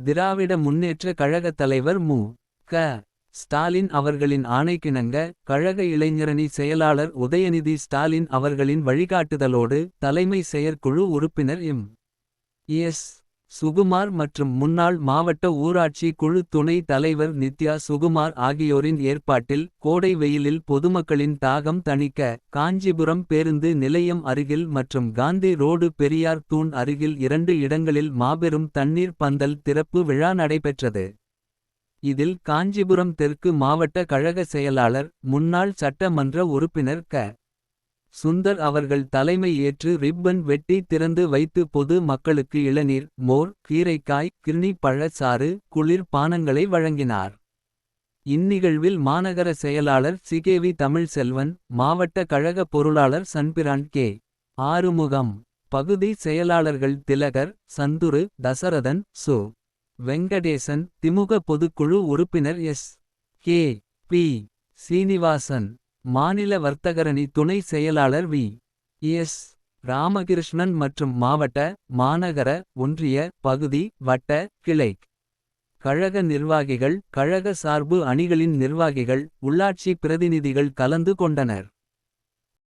திராவிட முன்னேற்ற கழக தலைவர் மு. க. ஸ்டாலின் அவர்களின் ஆணைக்கிணங்க. கழக இளைஞரணி செயலாளர் உதயநிதி ஸ்டாலின் அவர்களின் வழிகாட்டுதலோடு. தலைமை செயற்குழு உறுப்பினர் எம். எஸ். சுகுமார் மற்றும் முன்னாள் மாவட்ட ஊராட்சி குழு துணை தலைவர் நித்யா சுகுமார் ஆகியோரின் ஏற்பாட்டில். கோடை வெயிலில் பொதுமக்களின் தாகம் தணிக்க. காஞ்சிபுரம் பேருந்து நிலையம் அருகில் மற்றும் காந்தி ரோடு பெரியார் தூண் அருகில் 2 இடங்களில் மாபெரும் தண்ணீர் பந்தல் திறப்பு விழா நடைபெற்றது. இதில் காஞ்சிபுரம் தெற்கு மாவட்ட கழக செயலாளர். முன்னாள் சட்ட மன்ற உறுப்பினர் க. சுந்தர் அவர்கள் தலைமை ஏற்று ரிப்பன் வெட்டி திறந்து வைத்து பொது மக்களுக்கு இளநீர். மோர் கீரைக்காய் கிர்னி பழ சாறு குளிர் பானங்களை வழங்கினார். இந்நிகழ்வில் மாநகர செயலாளர் சிகேவி தமிழ்செல்வன். மாவட்ட கழக பொருளாளர் சன்பிரான் கே. ஆறுமுகம். பகுதி செயலாளர்கள் திலகர் சந்துரு தசரதன் சு. வெங்கடேசன் திமுக பொதுக்குழு உறுப்பினர் எஸ். கே. பி. சீனிவாசன். மாநில வர்த்தகரணி துணை செயலாளர் வி. எஸ். ராமகிருஷ்ணன் மற்றும் மாவட்ட. மாநகர ஒன்றிய பகுதி வட்ட கிளைக். கழக நிர்வாகிகள் கழக சார்பு அணிகளின் நிர்வாகிகள். உள்ளாட்சி பிரதிநிதிகள் கலந்து கொண்டனர்.